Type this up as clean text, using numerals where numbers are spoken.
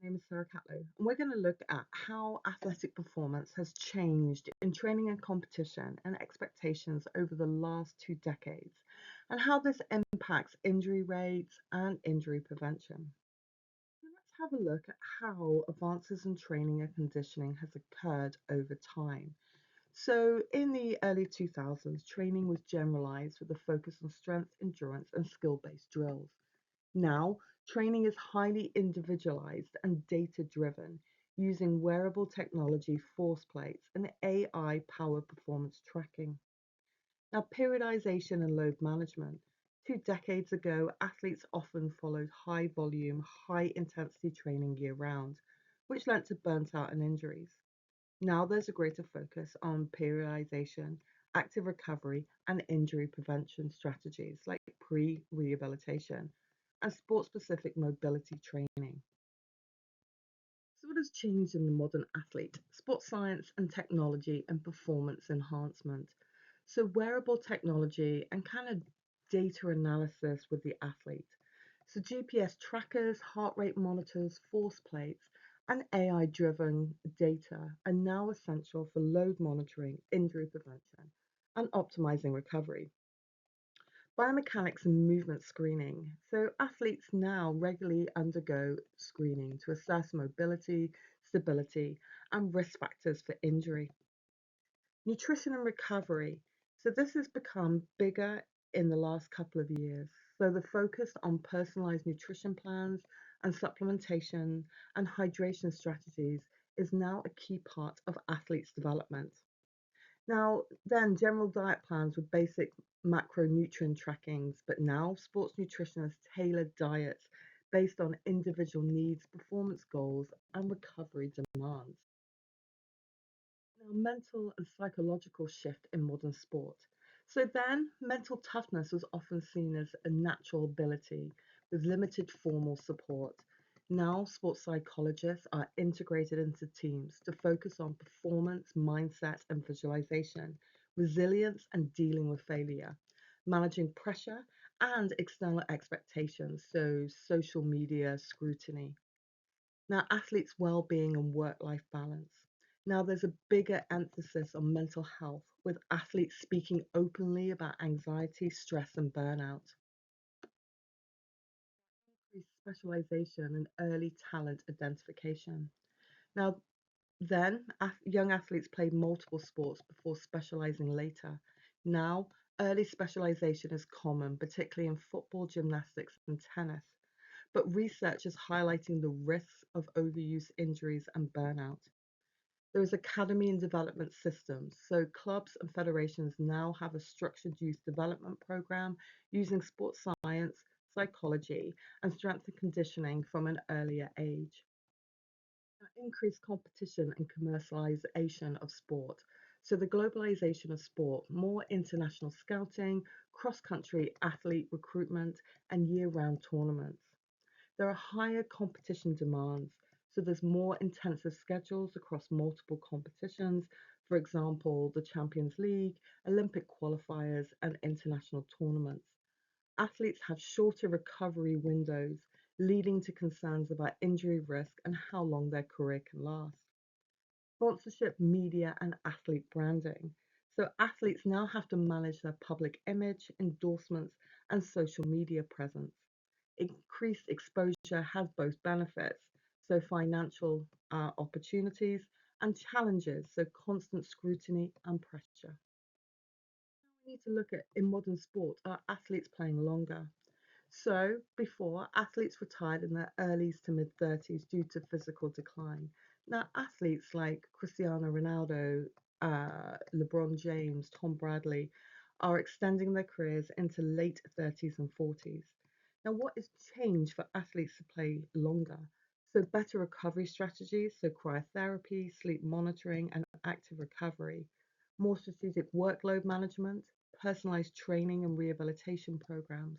My name is Sarah Catlow, and we're going to look at how athletic performance has changed in training and competition and expectations over the last 2 decades, and how this impacts injury rates and injury prevention. So let's have a look at how advances in training and conditioning has occurred over time. So, in the early 2000s, training was generalized with a focus on strength, endurance, and skill based drills. Now, training is highly individualized and data driven, using wearable technology, force plates, and AI powered performance tracking. Now, periodization and load management. 2 decades ago, athletes often followed high volume, high intensity training year round, which led to burnt out and injuries. Now there's a greater focus on periodization, active recovery, and injury prevention strategies like pre rehabilitation and sport specific mobility training. So, what has changed in the modern athlete? Sports science and technology and performance enhancement. So, wearable technology and kind of data analysis with the athlete. So, GPS trackers, heart rate monitors, force plates, and AI driven data are now essential for load monitoring, injury prevention, and optimizing recovery. Biomechanics and movement screening. So, athletes now regularly undergo screening to assess mobility, stability, and risk factors for injury. Nutrition and recovery. So, this has become bigger in the last couple of years. So, the focus on personalized nutrition plans and supplementation and hydration strategies is now a key part of athletes' development. Now, then, general diet plans with basic macronutrient trackings, but now sports nutritionists tailor diets based on individual needs, performance goals, and recovery demands. Now, mental and psychological shift in modern sport. So then, mental toughness was often seen as a natural ability with limited formal support. Now, sports psychologists are integrated into teams to focus on performance, mindset, and visualization, resilience, and dealing with failure, managing pressure and external expectations, so social media scrutiny. Now, athletes' well-being and work-life balance. Now, there's a bigger emphasis on mental health, with athletes speaking openly about anxiety, stress, and burnout. Increased specialization and early talent identification. Now, then, young athletes played multiple sports before specializing later. Now, early specialization is common, particularly in football, gymnastics, and tennis. But research is highlighting the risks of overuse injuries and burnout. There is academy and development systems. So clubs and federations now have a structured youth development program using sports science, psychology, and strength and conditioning from an earlier age. Increased competition and commercialization of sport. So the globalization of sport, more international scouting, cross-country athlete recruitment, and year-round tournaments. There are higher competition demands, so there's more intensive schedules across multiple competitions, for example, the Champions League, Olympic qualifiers, and international tournaments. Athletes have shorter recovery windows, leading to concerns about injury risk and how long their career can last. Sponsorship, media, and athlete branding. So, athletes now have to manage their public image, endorsements, and social media presence. Increased exposure has both benefits, so financial opportunities, and challenges, so constant scrutiny and pressure. We need to look at in modern sport are athletes playing longer. So before, athletes retired in their early to mid 30s due to physical decline. Now, athletes like Cristiano Ronaldo, LeBron James, Tom Bradley are extending their careers into late 30s and 40s. Now, what has changed for athletes to play longer? So, better recovery strategies, so cryotherapy, sleep monitoring, and active recovery, more strategic workload management, personalized training and rehabilitation programs.